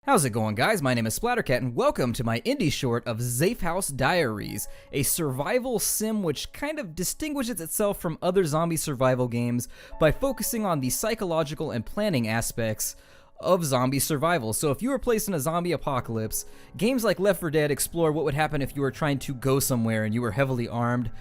How's it going, guys? My name is Splattercat, and welcome to my indie short of Zafehouse Diaries, a survival sim which kind of distinguishes itself from other zombie survival games by focusing on the psychological and planning aspects of zombie survival. So if you were placed in a zombie apocalypse, games like Left 4 Dead explore what would happen if you were trying to go somewhere and you were heavily armed.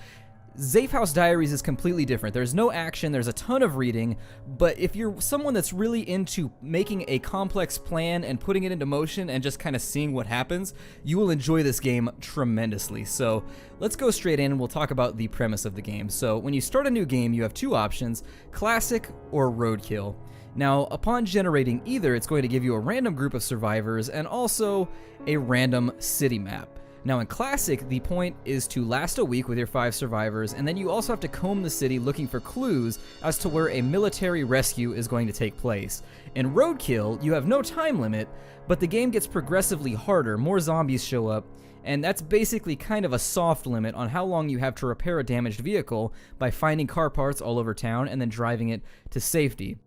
Zafehouse Diaries is completely different. There's no action, there's a ton of reading, but if you're someone that's really into making a complex plan and putting it into motion and just kind of seeing what happens, you will enjoy this game tremendously. So let's go straight in and we'll talk about the premise of the game. So when you start a new game, you have two options, Classic or Roadkill. Now, upon generating either, it's going to give you a random group of survivors and also a random city map. Now in Classic, the point is to last a week with your 5 survivors, and then you also have to comb the city looking for clues as to where a military rescue is going to take place. In Roadkill, you have no time limit, but the game gets progressively harder, more zombies show up, and that's basically kind of a soft limit on how long you have to repair a damaged vehicle by finding car parts all over town and then driving it to safety.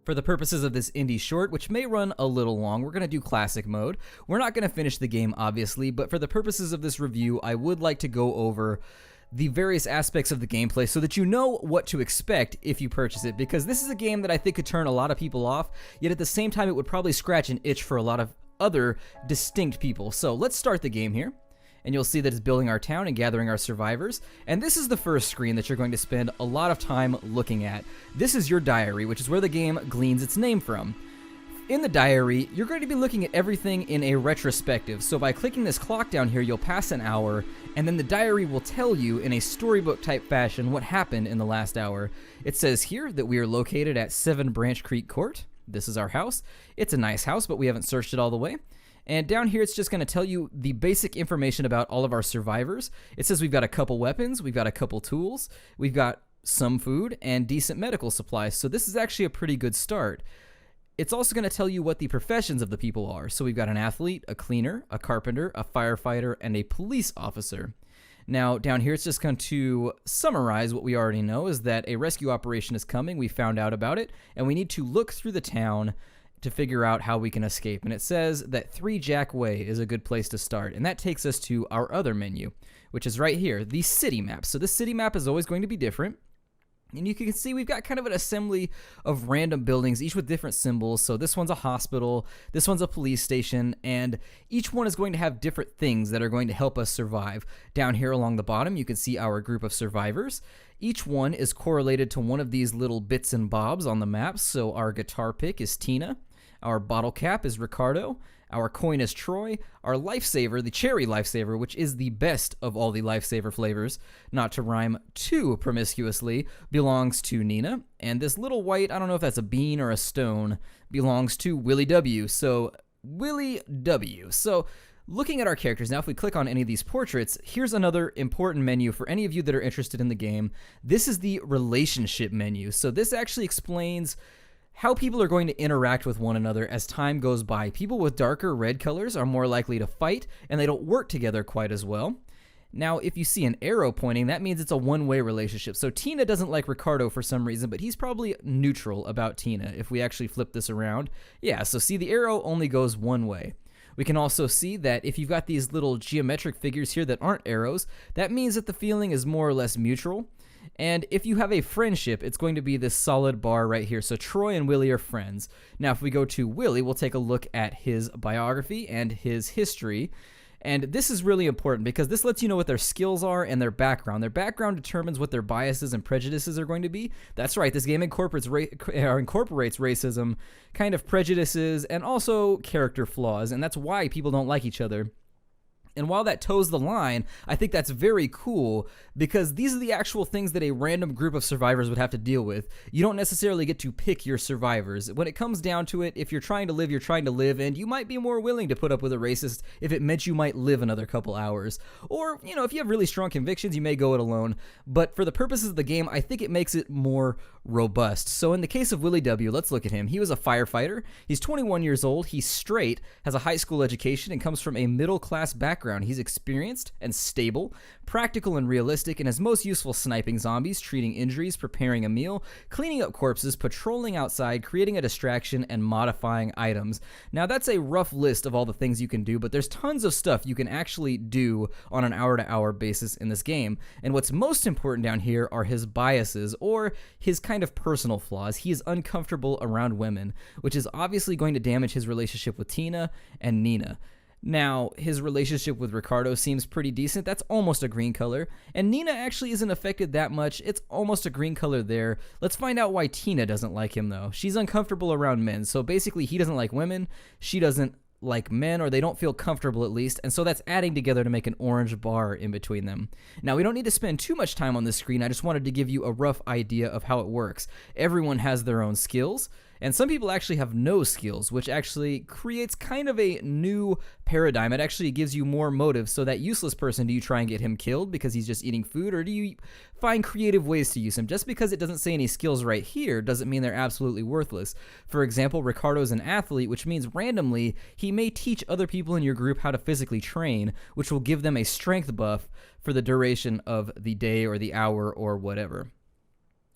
For the purposes of this indie short, which may run a little long, we're going to do classic mode. We're not going to finish the game, obviously, but for the purposes of this review, I would like to go over the various aspects of the gameplay so that you know what to expect if you purchase it, because this is a game that I think could turn a lot of people off, yet at the same time it would probably scratch an itch for a lot of other distinct people. So let's start the game here. And you'll see that it's building our town and gathering our survivors. And this is the first screen that you're going to spend a lot of time looking at. This is your diary, which is where the game gleans its name from. In the diary, you're going to be looking at everything in a retrospective. So by clicking this clock down here, you'll pass an hour, and then the diary will tell you in a storybook type fashion what happened in the last hour. It says here that we are located at 7 Branch Creek Court. This is our house. It's a nice house, but we haven't searched it all the way. And down here, it's just going to tell you the basic information about all of our survivors. It says we've got a couple weapons, we've got a couple tools, we've got some food, and decent medical supplies. So this is actually a pretty good start. It's also going to tell you what the professions of the people are. So we've got an athlete, a cleaner, a carpenter, a firefighter, and a police officer. Now, down here, it's just going to summarize what we already know, is that a rescue operation is coming. We found out about it, and we need to look through the town to figure out how we can escape. And it says that 3 Jack Way is a good place to start. And that takes us to our other menu, which is right here, the city map. So this city map is always going to be different. And you can see we've got kind of an assembly of random buildings, each with different symbols. So this one's a hospital, this one's a police station, and each one is going to have different things that are going to help us survive. Down here along the bottom, you can see our group of survivors. Each one is correlated to one of these little bits and bobs on the map. So our guitar pick is Tina. Our bottle cap is Ricardo, our coin is Troy, our lifesaver, the cherry lifesaver, which is the best of all the lifesaver flavors, not to rhyme too promiscuously, belongs to Nina, and this little white, I don't know if that's a bean or a stone, belongs to Willie W. So, Willie W. So, looking at our characters, now if we click on any of these portraits, here's another important menu for any of you that are interested in the game. This is the relationship menu. So this actually explains how people are going to interact with one another as time goes by. People with darker red colors are more likely to fight, and they don't work together quite as well. Now, if you see an arrow pointing, that means it's a one-way relationship. So Tina doesn't like Ricardo for some reason, but he's probably neutral about Tina if we actually flip this around. Yeah, so see, the arrow only goes one way. We can also see that if you've got these little geometric figures here that aren't arrows, that means that the feeling is more or less mutual. And if you have a friendship, it's going to be this solid bar right here. So Troy and Willie are friends. Now, if we go to Willie, we'll take a look at his biography and his history. And this is really important because this lets you know what their skills are and their background. Their background determines what their biases and prejudices are going to be. That's right, this game incorporates racism, kind of prejudices, and also character flaws. And that's why people don't like each other. And while that toes the line, I think that's very cool because these are the actual things that a random group of survivors would have to deal with. You don't necessarily get to pick your survivors. When it comes down to it, if you're trying to live, you're trying to live, and you might be more willing to put up with a racist if it meant you might live another couple hours. Or, if you have really strong convictions, you may go it alone. But for the purposes of the game, I think it makes it more robust. So in the case of Willie W., let's look at him. He was a firefighter. He's 21 years old. He's straight, has a high school education, and comes from a middle-class background. He's experienced and stable, practical and realistic, and is most useful sniping zombies, treating injuries, preparing a meal, cleaning up corpses, patrolling outside, creating a distraction, and modifying items. Now, that's a rough list of all the things you can do, but there's tons of stuff you can actually do on an hour-to-hour basis in this game. And what's most important down here are his biases, or his kind of personal flaws. He is uncomfortable around women, which is obviously going to damage his relationship with Tina and Nina. Now, his relationship with Ricardo seems pretty decent. That's almost a green color. And Nina actually isn't affected that much. It's almost a green color there. Let's find out why Tina doesn't like him, though. She's uncomfortable around men. So basically, he doesn't like women. She doesn't like men, or they don't feel comfortable at least, and so that's adding together to make an orange bar in between them. Now, we don't need to spend too much time on this screen. I just wanted to give you a rough idea of how it works. Everyone has their own skills, and some people actually have no skills, which actually creates kind of a new paradigm. It actually gives you more motive. So that useless person, do you try and get him killed because he's just eating food, or do you find creative ways to use him? Just because it doesn't say any skills right here doesn't mean they're absolutely worthless. For example, Ricardo's an athlete, which means randomly he may teach other people in your group how to physically train, which will give them a strength buff for the duration of the day or the hour or whatever.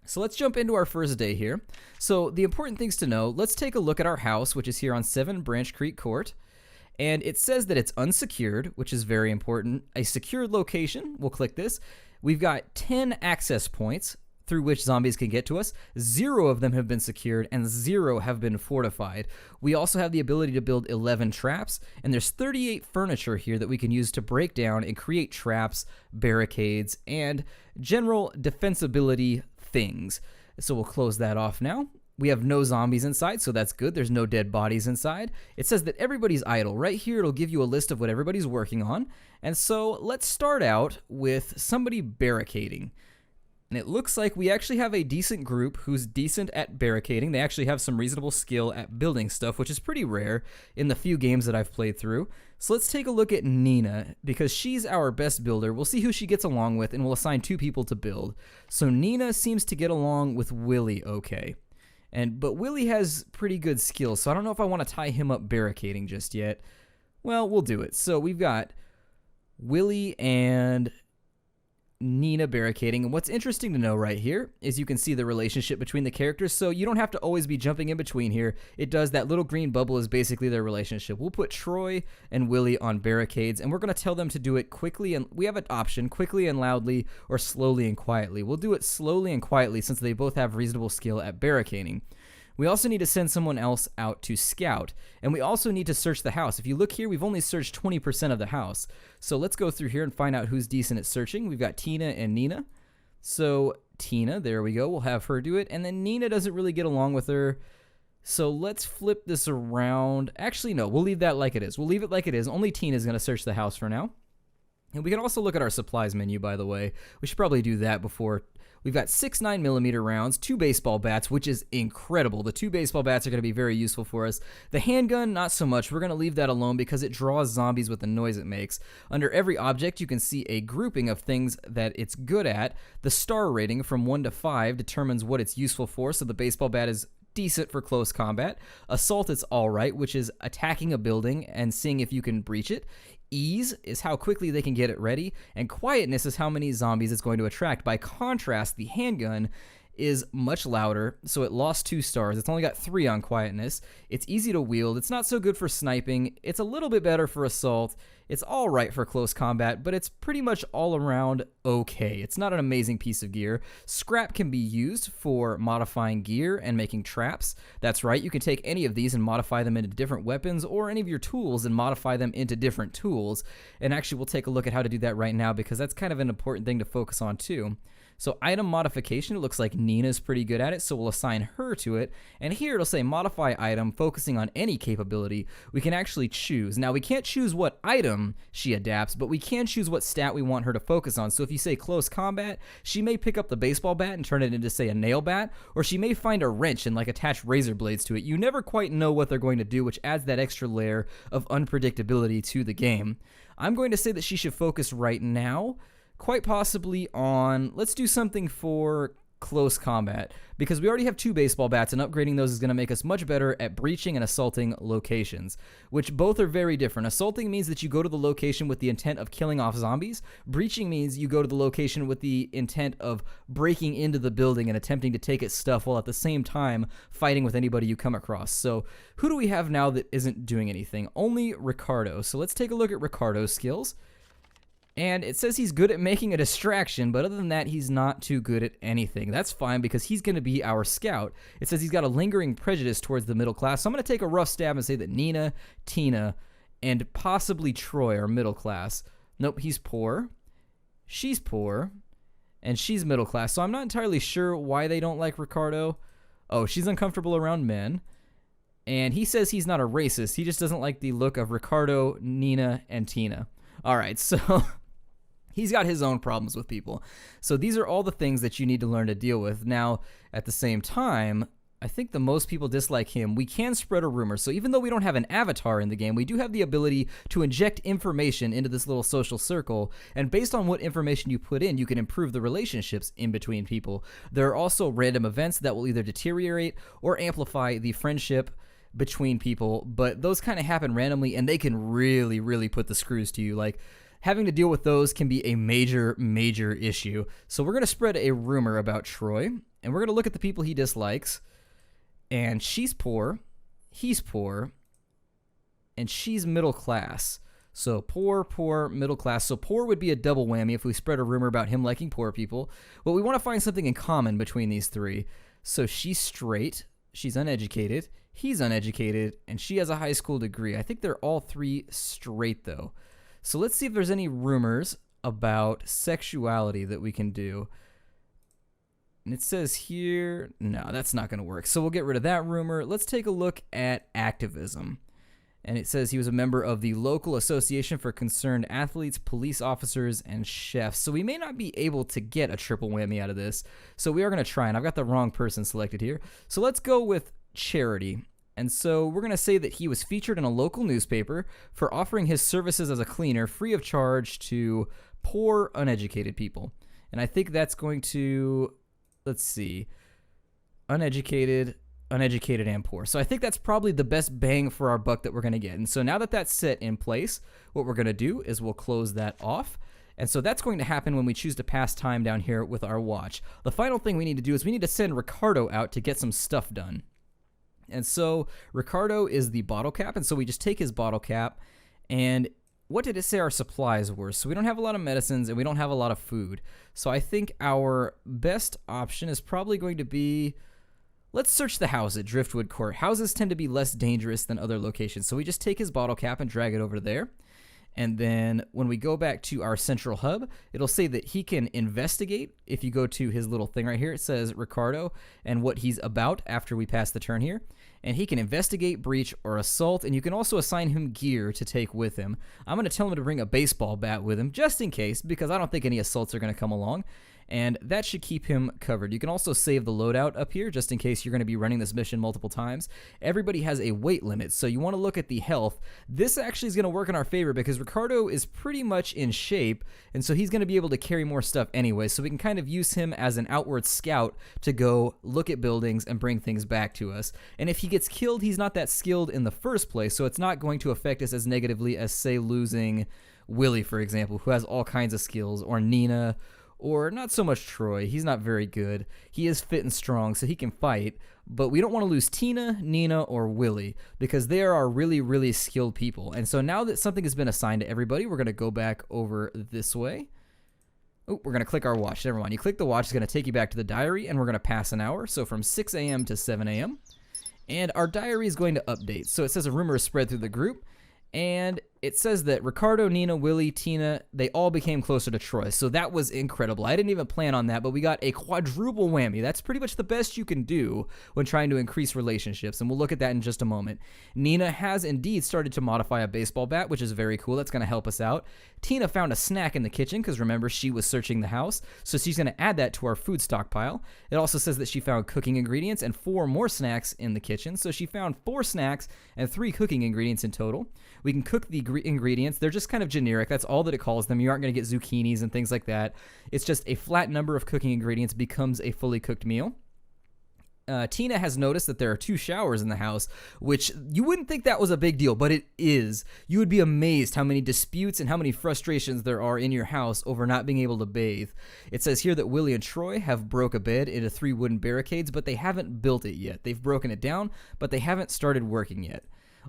So let's jump into our first day here. So the important things to know, let's take a look at our house, which is here on 7 Branch Creek Court. And it says that it's unsecured, which is very important. A secured location, we'll click this. We've got 10 access points through which zombies can get to us. 0 of them have been secured and 0 have been fortified. We also have the ability to build 11 traps, and there's 38 furniture here that we can use to break down and create traps, barricades, and general defensibility things. So we'll close that off now. We have no zombies inside, so that's good. There's no dead bodies inside. It says that everybody's idle. Right here, it'll give you a list of what everybody's working on. And so let's start out with somebody barricading. And it looks like we actually have a decent group who's decent at barricading. They actually have some reasonable skill at building stuff, which is pretty rare in the few games that I've played through. So let's take a look at Nina, because she's our best builder. We'll see who she gets along with, and we'll assign 2 people to build. So Nina seems to get along with Willie okay. But Willie has pretty good skills, so I don't know if I want to tie him up barricading just yet. Well, we'll do it. So we've got Willie and Nina barricading, and what's interesting to know right here is you can see the relationship between the characters, so you don't have to always be jumping in between here. It does, that little green bubble is basically their relationship. We'll put Troy and Willie on barricades, and we're going to tell them to do it quickly, and we have an option, quickly and loudly, or slowly and quietly. We'll do it slowly and quietly since they both have reasonable skill at barricading. We also need to send someone else out to scout, and we also need to search the house. If you look here, we've only searched 20% of the house. So let's go through here and find out who's decent at searching. We've got Tina and Nina. So Tina, there we go, we'll have her do it, and then Nina doesn't really get along with her. So let's flip this around. Actually, no, we'll leave that like it is. We'll leave it like it is. Only Tina's going to search the house for now. And we can also look at our supplies menu, by the way. We should probably do that before. We've got 6 9mm rounds, 2 baseball bats, which is incredible. The 2 baseball bats are going to be very useful for us. The handgun, not so much. We're going to leave that alone because it draws zombies with the noise it makes. Under every object, you can see a grouping of things that it's good at. The star rating from 1 to 5 determines what it's useful for, so the baseball bat is decent for close combat. Assault is alright, which is attacking a building and seeing if you can breach it. Ease is how quickly they can get it ready, and quietness is how many zombies it's going to attract. By contrast, the handgun is much louder, so it lost 2 stars. It's only got 3 on quietness. It's easy to wield. It's not so good for sniping. It's a little bit better for assault. It's all right for close combat, but it's pretty much all around okay. It's not an amazing piece of gear. Scrap can be used for modifying gear and making traps. That's right, you can take any of these and modify them into different weapons, or any of your tools and modify them into different tools. And actually, we'll take a look at how to do that right now, because that's kind of an important thing to focus on too. So item modification, it looks like Nina's pretty good at it, so we'll assign her to it. And here it'll say modify item, focusing on any capability. We can actually choose. Now, we can't choose what item she adapts, but we can choose what stat we want her to focus on. So if you say close combat, she may pick up the baseball bat and turn it into, say, a nail bat, or she may find a wrench and attach razor blades to it. You never quite know what they're going to do, which adds that extra layer of unpredictability to the game. I'm going to say that she should focus right now quite possibly on, let's do something for close combat, because we already have 2 baseball bats, and upgrading those is going to make us much better at breaching and assaulting locations, which both are very different. Assaulting means that you go to the location with the intent of killing off zombies. Breaching means you go to the location with the intent of breaking into the building and attempting to take its stuff while at the same time fighting with anybody you come across. So who do we have now that isn't doing anything? Only Ricardo. So let's take a look at Ricardo's skills. And it says he's good at making a distraction, but other than that, he's not too good at anything. That's fine, because he's going to be our scout. It says he's got a lingering prejudice towards the middle class. So I'm going to take a rough stab and say that Nina, Tina, and possibly Troy are middle class. Nope, he's poor. She's poor. And she's middle class. So I'm not entirely sure why they don't like Ricardo. Oh, she's uncomfortable around men. And he says he's not a racist. He just doesn't like the look of Ricardo, Nina, and Tina. All right, so he's got his own problems with people. So these are all the things that you need to learn to deal with. Now, at the same time, I think the most people dislike him. We can spread a rumor. So even though we don't have an avatar in the game, we do have the ability to inject information into this little social circle. And based on what information you put in, you can improve the relationships in between people. There are also random events that will either deteriorate or amplify the friendship between people, but those kind of happen randomly, and they can really, really put the screws to you. Like, having to deal with those can be a major, major issue. So we're going to spread a rumor about Troy, and we're going to look at the people he dislikes. And she's poor, he's poor, and she's middle class. So poor, poor, middle class. So poor would be a double whammy if we spread a rumor about him liking poor people. But we want to find something in common between these 3. So she's straight, she's uneducated, he's uneducated, and she has a high school degree. I think they're all 3 straight, though. So let's see if there's any rumors about sexuality that we can do. And it says here, no, that's not going to work. So we'll get rid of that rumor. Let's take a look at activism. And it says he was a member of the local association for concerned athletes, police officers, and chefs. So we may not be able to get a triple whammy out of this. So we are going to try, and I've got the wrong person selected here. So let's go with charity. And so we're going to say that he was featured in a local newspaper for offering his services as a cleaner free of charge to poor, uneducated people. And I think that's going to, let's see, uneducated, and poor. So I think that's probably the best bang for our buck that we're going to get. And so now that that's set in place, what we're going to do is we'll close that off. And so that's going to happen when we choose to pass time down here with our watch. The final thing we need to do is we need to send Ricardo out to get some stuff done. And so Ricardo is the bottle cap, and so we just take his bottle cap, and what did it say our supplies were? So we don't have a lot of medicines, and we don't have a lot of food. So I think our best option is probably going to be, let's search the house at Driftwood Court. Houses tend to be less dangerous than other locations, so we just take his bottle cap and drag it over there. And then when we go back to our central hub, it'll say that he can investigate. If you go to his little thing right here, it says Ricardo and what he's about after we pass the turn here. And he can investigate, breach, or assault, and you can also assign him gear to take with him. I'm going to tell him to bring a baseball bat with him, just in case, because I don't think any assaults are going to come along. And that should keep him covered. You can also save the loadout up here, just in case you're going to be running this mission multiple times. Everybody has a weight limit, so you want to look at the health. This actually is going to work in our favor because Ricardo is pretty much in shape, and so he's going to be able to carry more stuff anyway, so we can kind of use him as an outward scout to go look at buildings and bring things back to us. And if he gets killed, he's not that skilled in the first place, so it's not going to affect us as negatively as, say, losing Willie, for example, who has all kinds of skills, or Nina, or not so much Troy. He's not very good. He is fit and strong, so he can fight, but we don't want to lose Tina, Nina, or Willie, because they are really, really skilled people. And so now that something has been assigned to everybody, we're going to go back over this way. Oh, we're going to click our watch. Never mind. You click the watch, it's going to take you back to the diary, and we're going to pass an hour, so from 6 a.m. to 7 a.m. And our diary is going to update. So it says a rumor is spread through the group, and it says that Ricardo, Nina, Willie, Tina, they all became closer to Troy. So that was incredible. I didn't even plan on that, but we got a quadruple whammy. That's pretty much the best you can do when trying to increase relationships, and we'll look at that in just a moment. Nina has indeed started to modify a baseball bat, which is very cool. That's going to help us out. Tina found a snack in the kitchen because, remember, she was searching the house, so she's going to add that to our food stockpile. It also says that she found cooking ingredients and 4 more snacks in the kitchen, so she found 4 snacks and 3 cooking ingredients in total. We can cook the ingredients. They're just kind of generic. That's all that it calls them. You aren't going to get zucchinis and things like that. It's just a flat number of cooking ingredients becomes a fully cooked meal. Tina has noticed that there are 2 showers in the house, which you wouldn't think that was a big deal, but it is. You would be amazed how many disputes and how many frustrations there are in your house over not being able to bathe. It says here that Willie and Troy have broke a bed into 3 wooden barricades, but they haven't built it yet. They've broken it down, but they haven't started working yet.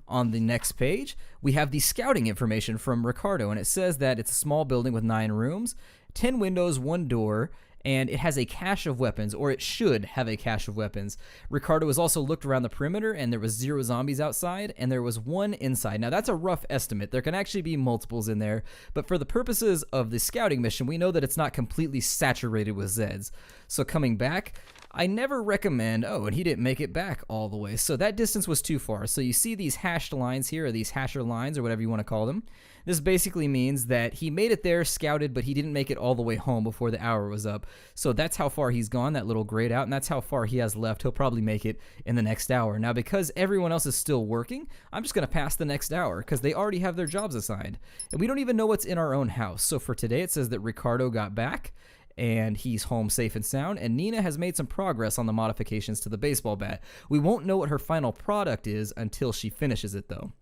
On the next page, we have the scouting information from Ricardo, and it says that it's a small building with 9 rooms, 10 windows, 1 door, and it has a cache of weapons, or it should have a cache of weapons. Ricardo has also looked around the perimeter, and there was 0 zombies outside, and there was 1 inside. Now, that's a rough estimate. There can actually be multiples in there, but for the purposes of the scouting mission, we know that it's not completely saturated with Zeds. So coming back, I never recommend, and he didn't make it back all the way, so that distance was too far. So you see these hashed lines here, or these hasher lines, or whatever you want to call them. This basically means that he made it there, scouted, but he didn't make it all the way home before the hour was up. So that's how far he's gone, that little grayed out, and that's how far he has left. He'll probably make it in the next hour. Now, because everyone else is still working, I'm just going to pass the next hour, because they already have their jobs assigned. And we don't even know what's in our own house. So for today, it says that Ricardo got back, and he's home safe and sound, and Nina has made some progress on the modifications to the baseball bat. We won't know what her final product is until she finishes it, though.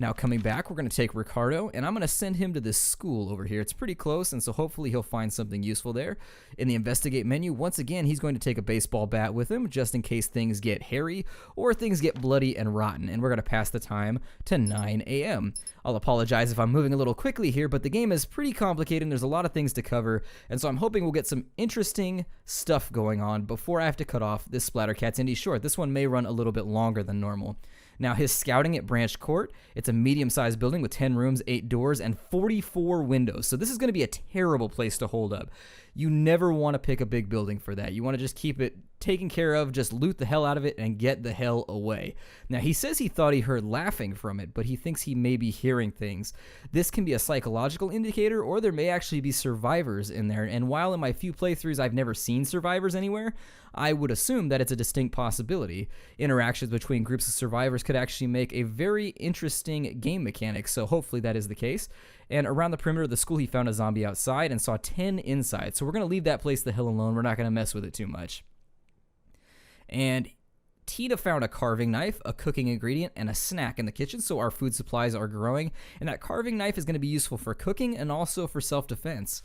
Now, coming back, we're going to take Ricardo, and I'm going to send him to this school over here. It's pretty close, and so hopefully he'll find something useful there. In the investigate menu, once again, he's going to take a baseball bat with him, just in case things get hairy or things get bloody and rotten, and we're going to pass the time to 9 a.m. I'll apologize if I'm moving a little quickly here, but the game is pretty complicated, and there's a lot of things to cover, and so I'm hoping we'll get some interesting stuff going on before I have to cut off this Splattercat's Indie Short. This one may run a little bit longer than normal. Now, his scouting at Branch Court, it's a medium-sized building with 10 rooms, 8 doors, and 44 windows. So this is going to be a terrible place to hold up. You never want to pick a big building for that. You want to just keep it taken care of, just loot the hell out of it, and get the hell away. Now, he says he thought he heard laughing from it, but he thinks he may be hearing things. This can be a psychological indicator, or there may actually be survivors in there. And while in my few playthroughs I've never seen survivors anywhere, I would assume that it's a distinct possibility. Interactions between groups of survivors could actually make a very interesting game mechanic, so hopefully that is the case. And around the perimeter of the school, he found a zombie outside and saw 10 inside. So we're going to leave that place the hell alone. We're not going to mess with it too much. And Tina found a carving knife, a cooking ingredient, and a snack in the kitchen, so our food supplies are growing. And that carving knife is going to be useful for cooking and also for self-defense.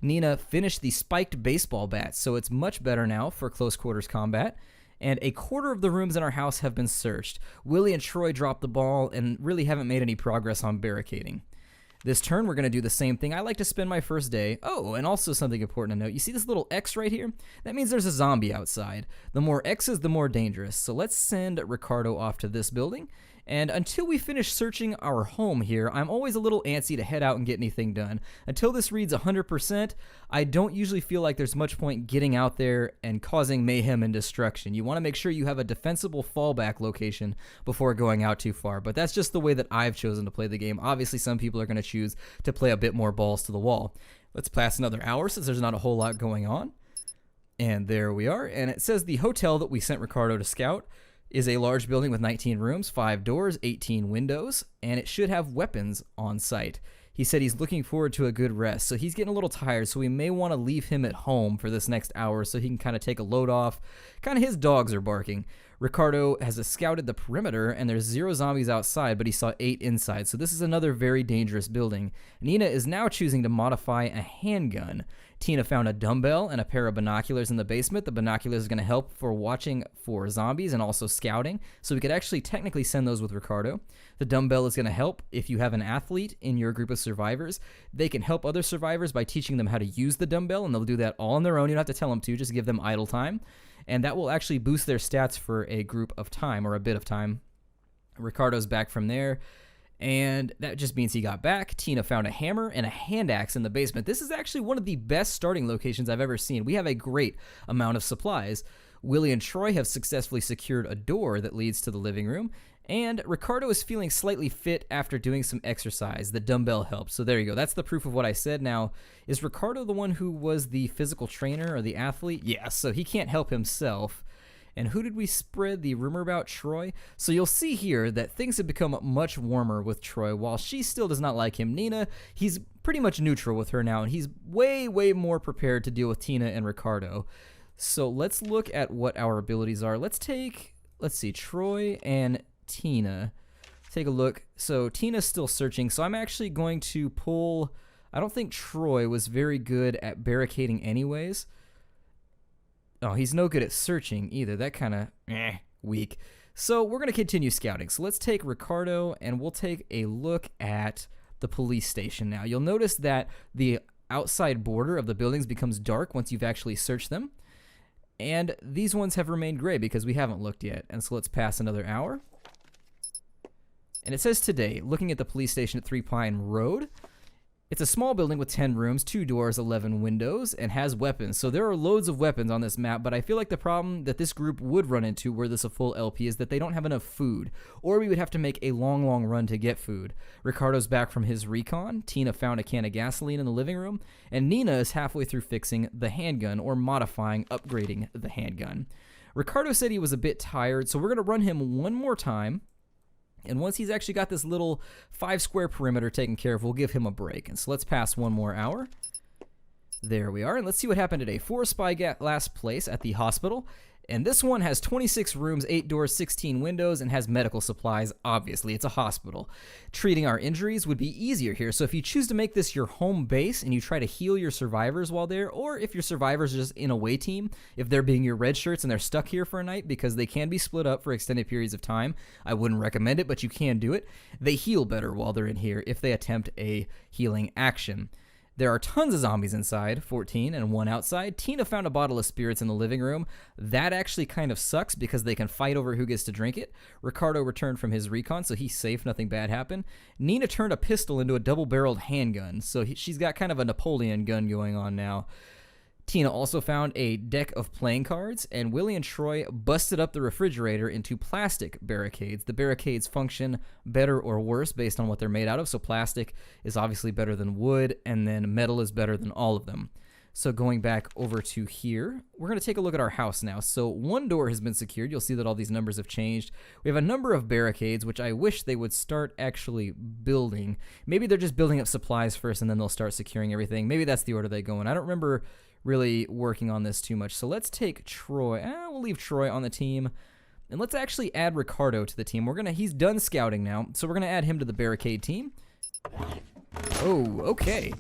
Nina finished the spiked baseball bat, so it's much better now for close quarters combat. And a quarter of the rooms in our house have been searched. Willie and Troy dropped the ball and really haven't made any progress on barricading. This turn, we're going to do the same thing. I like to spend my first day. Oh, and also something important to note. You see this little X right here? That means there's a zombie outside. The more X's, the more dangerous. So let's send Ricardo off to this building. And until we finish searching our home here, I'm always a little antsy to head out and get anything done. Until this reads 100%, I don't usually feel like there's much point getting out there and causing mayhem and destruction. You want to make sure you have a defensible fallback location before going out too far. But that's just the way that I've chosen to play the game. Obviously, some people are going to choose to play a bit more balls to the wall. Let's pass another hour since there's not a whole lot going on. And there we are. And it says the hotel that we sent Ricardo to scout is a large building with 19 rooms, 5 doors, 18 windows, and it should have weapons on site. He said he's looking forward to a good rest, so he's getting a little tired, so we may want to leave him at home for this next hour so he can kind of take a load off. Kind of his dogs are barking. Ricardo has scouted the perimeter, and there's 0 zombies outside, but he saw 8 inside, so this is another very dangerous building. Nina is now choosing to modify a handgun. Tina found a dumbbell and a pair of binoculars in the basement. The binoculars are going to help for watching for zombies and also scouting, so we could actually technically send those with Ricardo. The dumbbell is going to help if you have an athlete in your group of survivors. They can help other survivors by teaching them how to use the dumbbell, and they'll do that all on their own. You don't have to tell them to, just give them idle time, and that will actually boost their stats for a group of time or a bit of time. Ricardo's back from there. And that just means he got back. Tina found a hammer and a hand axe in the basement. This is actually one of the best starting locations I've ever seen. We have a great amount of supplies. Willie and Troy have successfully secured a door that leads to the living room. And Ricardo is feeling slightly fit after doing some exercise. The dumbbell helps. So there you go. That's the proof of what I said. Now, is Ricardo the one who was the physical trainer or the athlete? Yes, so he can't help himself. And who did we spread the rumor about? Troy. So you'll see here that things have become much warmer with Troy. While she still does not like him, Nina, he's pretty much neutral with her now, and he's way more prepared to deal with Tina and Ricardo. So let's look at what our abilities are. Let's see, Troy and Tina. Take a look. So Tina's still searching, so I'm actually going to pull... I don't think Troy was very good at barricading anyways. Oh, he's no good at searching either. That kind of weak. So we're going to continue scouting. So let's take Ricardo, and we'll take a look at the police station now. You'll notice that the outside border of the buildings becomes dark once you've actually searched them. And these ones have remained gray because we haven't looked yet. And so let's pass another hour. And it says today, looking at the police station at 3 Pine Road, it's a small building with 10 rooms, 2 doors, 11 windows, and has weapons. So there are loads of weapons on this map, but I feel like the problem that this group would run into were this a full LP is that they don't have enough food, or we would have to make a long run to get food. Ricardo's back from his recon, Tina found a can of gasoline in the living room, and Nina is halfway through fixing the handgun, or modifying, upgrading the handgun. Ricardo said he was a bit tired, so we're going to run him one more time. And once he's actually got this little 5 square perimeter taken care of, we'll give him a break. And so let's pass one more hour. There we are. And let's see what happened today. 4 spy last place at the hospital. And this one has 26 rooms, 8 doors, 16 windows, and has medical supplies. Obviously, it's a hospital. Treating our injuries would be easier here. So if you choose to make this your home base and you try to heal your survivors while there, or if your survivors are just in a away team, if they're being your red shirts and they're stuck here for a night because they can be split up for extended periods of time, I wouldn't recommend it, but you can do it. They heal better while they're in here if they attempt a healing action. There are tons of zombies inside, 14 and 1 outside. Tina found a bottle of spirits in the living room. That actually kind of sucks because they can fight over who gets to drink it. Ricardo returned from his recon, so he's safe, nothing bad happened. Nina turned a pistol into a double-barreled handgun, so she's got kind of a Napoleon gun going on now. Tina also found a deck of playing cards, and Willie and Troy busted up the refrigerator into plastic barricades. The barricades function better or worse based on what they're made out of, so plastic is obviously better than wood, and then metal is better than all of them. So going back over to here, we're going to take a look at our house now. So 1 door has been secured. You'll see that all these numbers have changed. We have a number of barricades, which I wish they would start actually building. Maybe they're just building up supplies first, and then they'll start securing everything. Maybe that's the order they go in. I don't remember really working on this too much. So let's take Troy. We'll leave Troy on the team. And let's actually add Ricardo to the team. He's done scouting now, so we're gonna add him to the barricade team. Oh, okay.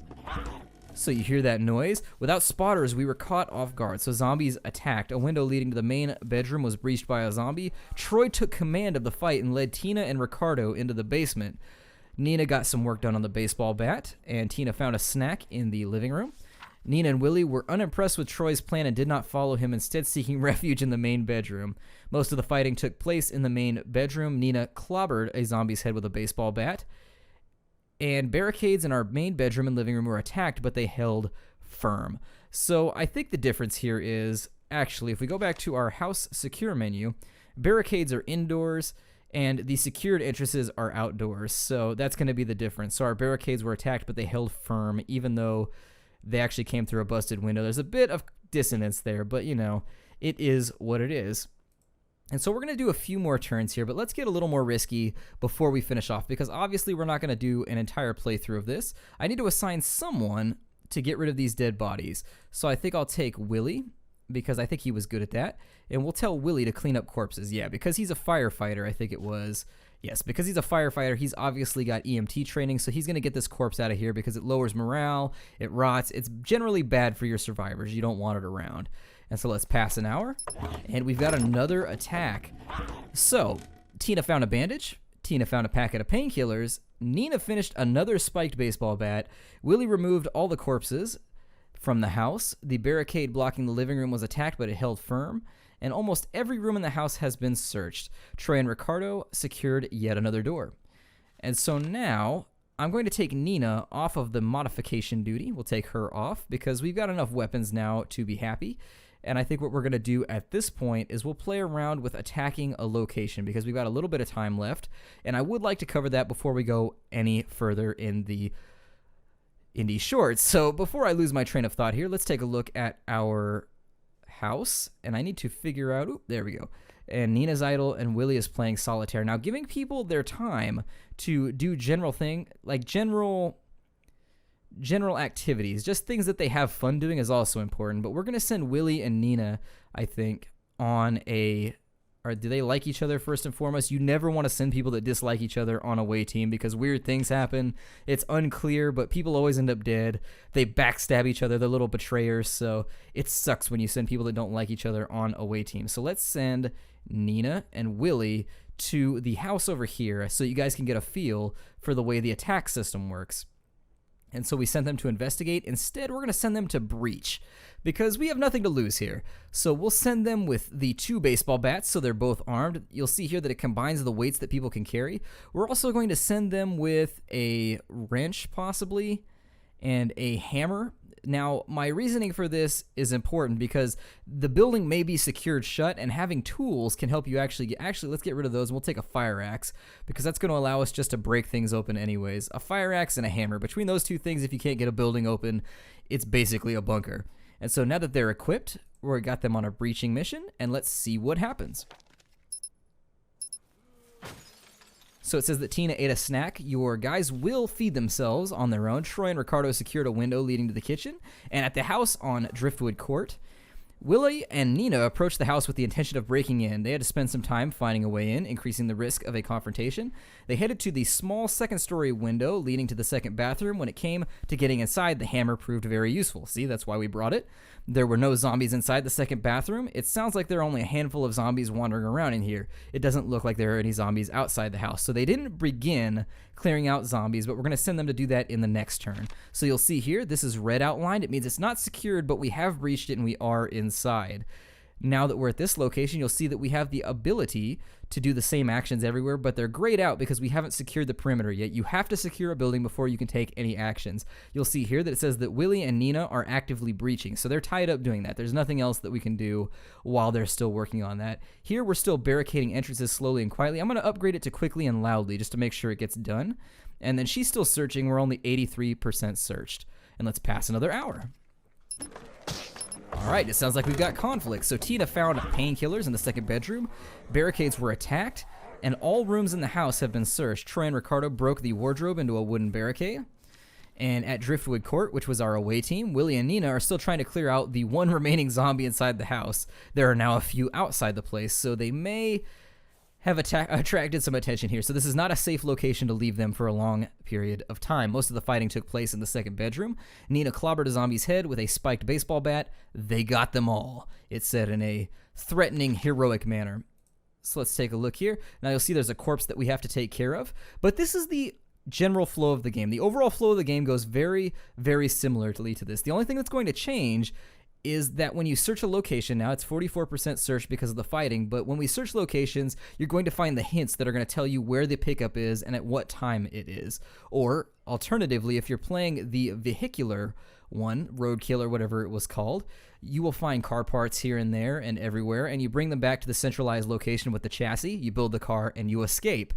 So you hear that noise? Without spotters, we were caught off guard. So zombies attacked. A window leading to the main bedroom was breached by a zombie. Troy took command of the fight and led Tina and Ricardo into the basement. Nina got some work done on the baseball bat, and Tina found a snack in the living room. Nina and Willie were unimpressed with Troy's plan and did not follow him, instead seeking refuge in the main bedroom. Most of the fighting took place in the main bedroom. Nina clobbered a zombie's head with a baseball bat. And barricades in our main bedroom and living room were attacked, but they held firm. So I think the difference here is, actually, if we go back to our house secure menu, barricades are indoors, and the secured entrances are outdoors. So that's going to be the difference. So our barricades were attacked, but they held firm, even though they actually came through a busted window. There's a bit of dissonance there, but, you know, it is what it is. And so we're going to do a few more turns here, but let's get a little more risky before we finish off, because obviously we're not going to do an entire playthrough of this. I need to assign someone to get rid of these dead bodies. So I think I'll take Willie, because I think he was good at that. And we'll tell Willie to clean up corpses. Yeah, because he's a firefighter, I think it was. Yes, because he's a firefighter, he's obviously got EMT training, so he's going to get this corpse out of here because it lowers morale, it rots. It's generally bad for your survivors. You don't want it around. And so let's pass an hour, and we've got another attack. So, Tina found a bandage, Tina found a packet of painkillers, Nina finished another spiked baseball bat, Willie removed all the corpses from the house, the barricade blocking the living room was attacked, but it held firm, and almost every room in the house has been searched. Troy and Ricardo secured yet another door. And so now, I'm going to take Nina off of the modification duty. We'll take her off because we've got enough weapons now to be happy. And I think what we're going to do at this point is we'll play around with attacking a location because we've got a little bit of time left. And I would like to cover that before we go any further in the indie shorts. So before I lose my train of thought here, let's take a look at our house, and I need to figure out, there we go. And Nina's idle, and Willie is playing solitaire. Now, giving people their time to do general activities, just things that they have fun doing, is also important. But we're going to send Willie and Nina, I think, on a... Or do they like each other first and foremost? You never want to send people that dislike each other on a away team because weird things happen. It's unclear, but people always end up dead. They backstab each other. They're little betrayers, so it sucks when you send people that don't like each other on away teams. So let's send Nina and Willie to the house over here so you guys can get a feel for the way the attack system works. And so we sent them to investigate. Instead, we're going to send them to breach because we have nothing to lose here. So we'll send them with the 2 baseball bats so they're both armed. You'll see here that it combines the weights that people can carry. We're also going to send them with a wrench possibly and a hammer. Now, my reasoning for this is important because the building may be secured shut, and having tools can help you actually, let's get rid of those, and we'll take a fire axe because that's going to allow us just to break things open anyways. A fire axe and a hammer. Between those 2 things, if you can't get a building open, it's basically a bunker. And so now that they're equipped, we got them on a breaching mission, and let's see what happens. So it says that Tina ate a snack. Your guys will feed themselves on their own. Troy and Ricardo secured a window leading to the kitchen. And at the house on Driftwood Court, Willie and Nina approached the house with the intention of breaking in. They had to spend some time finding a way in, increasing the risk of a confrontation. They headed to the small second-story window leading to the second bathroom. When it came to getting inside, the hammer proved very useful. See, that's why we brought it. There were no zombies inside the second bathroom. It sounds like there are only a handful of zombies wandering around in here. It doesn't look like there are any zombies outside the house. So they didn't begin clearing out zombies, but we're going to send them to do that in the next turn. So you'll see here, this is red outlined. It means it's not secured, but we have breached it and we are inside. Now that we're at this location, you'll see that we have the ability to do the same actions everywhere, but they're grayed out because we haven't secured the perimeter yet. You have to secure a building before you can take any actions. You'll see here that it says that Willie and Nina are actively breaching, so they're tied up doing that. There's nothing else that we can do while they're still working on that. Here, we're still barricading entrances slowly and quietly. I'm going to upgrade it to quickly and loudly just to make sure it gets done. And then she's still searching. We're only 83% searched. And let's pass another hour. Alright, it sounds like we've got conflict. So Tina found painkillers in the second bedroom. Barricades were attacked, and all rooms in the house have been searched. Troy and Ricardo broke the wardrobe into a wooden barricade. And at Driftwood Court, which was our away team, Willie and Nina are still trying to clear out the 1 remaining zombie inside the house. There are now a few outside the place, so they may have attracted some attention here. So this is not a safe location to leave them for a long period of time. Most of the fighting took place in the second bedroom. Nina clobbered a zombie's head with a spiked baseball bat. They got them all, it said in a threatening, heroic manner. So let's take a look here. Now you'll see there's a corpse that we have to take care of. But this is the general flow of the game. The overall flow of the game goes very, very similarly to this. The only thing that's going to change is that when you search a location, now it's 44% search because of the fighting, but when we search locations, you're going to find the hints that are going to tell you where the pickup is and at what time it is. Or, alternatively, if you're playing the vehicular one, roadkill or whatever it was called, you will find car parts here and there and everywhere, and you bring them back to the centralized location with the chassis, you build the car, and you escape.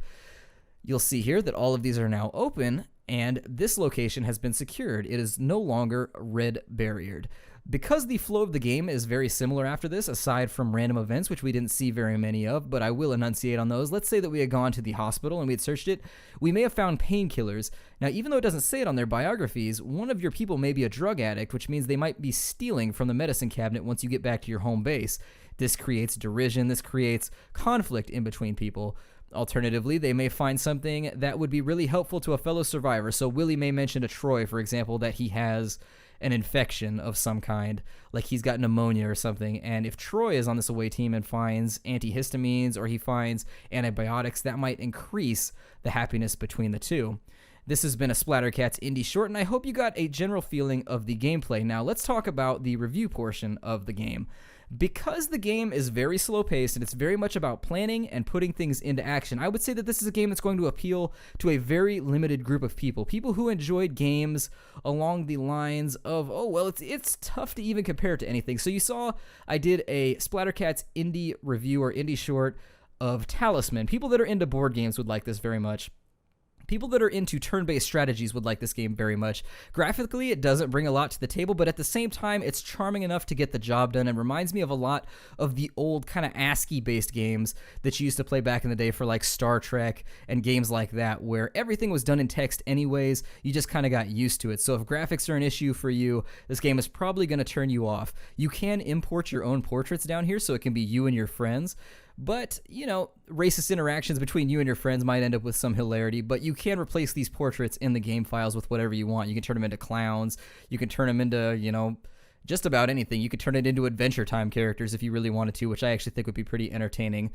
You'll see here that all of these are now open, and this location has been secured. It is no longer red barriered. Because the flow of the game is very similar after this, aside from random events, which we didn't see very many of, but I will enunciate on those. Let's say that we had gone to the hospital and we had searched it. We may have found painkillers. Now, even though it doesn't say it on their biographies, one of your people may be a drug addict, which means they might be stealing from the medicine cabinet once you get back to your home base. This creates derision. This creates conflict in between people. Alternatively, they may find something that would be really helpful to a fellow survivor. So Willie may mention to Troy, for example, that he has an infection of some kind, like he's got pneumonia or something, and if Troy is on this away team and finds antihistamines or he finds antibiotics, that might increase the happiness between the two. This has been a Splattercat's Indie Short, and I hope you got a general feeling of the gameplay. Now, let's talk about the review portion of the game. Because the game is very slow-paced and it's very much about planning and putting things into action, I would say that this is a game that's going to appeal to a very limited group of people. People who enjoyed games along the lines of, oh, well, it's tough to even compare it to anything. So you saw I did a Splattercat's Indie review or Indie Short of Talisman. People that are into board games would like this very much. People that are into turn-based strategies would like this game very much. Graphically, it doesn't bring a lot to the table, but at the same time, it's charming enough to get the job done and reminds me of a lot of the old kind of ASCII-based games that you used to play back in the day for like Star Trek and games like that, where everything was done in text anyways. You just kind of got used to it. So if graphics are an issue for you, this game is probably going to turn you off. You can import your own portraits down here, so it can be you and your friends. But, you know, racist interactions between you and your friends might end up with some hilarity, but you can replace these portraits in the game files with whatever you want. You can turn them into clowns. You can turn them into, you know, just about anything. You could turn it into Adventure Time characters if you really wanted to, which I actually think would be pretty entertaining.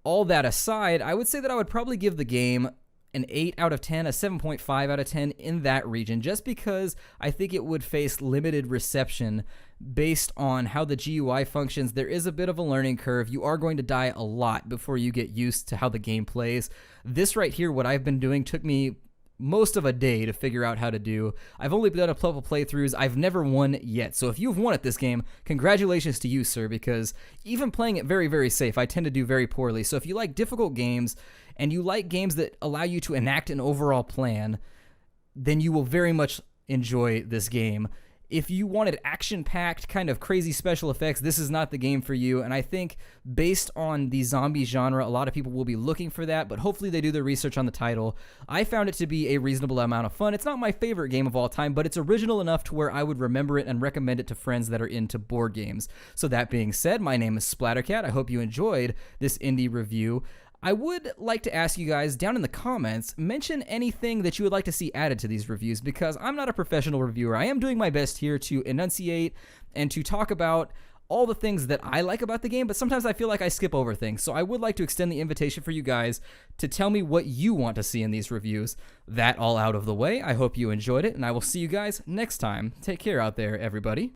All that aside, I would say that I would probably give the game an 8 out of 10, a 7.5 out of 10 in that region, just because I think it would face limited reception based on how the GUI functions. There is a bit of a learning curve. You are going to die a lot before you get used to how the game plays. This right here, what I've been doing, took me most of a day to figure out how to do. I've only done a couple playthroughs. I've never won yet. So if you've won at this game, congratulations to you, sir, because even playing it very, very safe, I tend to do very poorly. So if you like difficult games and you like games that allow you to enact an overall plan, then you will very much enjoy this game. If you wanted action-packed, kind of crazy special effects, this is not the game for you, and I think based on the zombie genre, a lot of people will be looking for that, but hopefully they do their research on the title. I found it to be a reasonable amount of fun. It's not my favorite game of all time, but it's original enough to where I would remember it and recommend it to friends that are into board games. So that being said, my name is Splattercat. I hope you enjoyed this indie review. I would like to ask you guys down in the comments, mention anything that you would like to see added to these reviews, because I'm not a professional reviewer. I am doing my best here to enunciate and to talk about all the things that I like about the game, but sometimes I feel like I skip over things. So I would like to extend the invitation for you guys to tell me what you want to see in these reviews. That all out of the way, I hope you enjoyed it, and I will see you guys next time. Take care out there, everybody.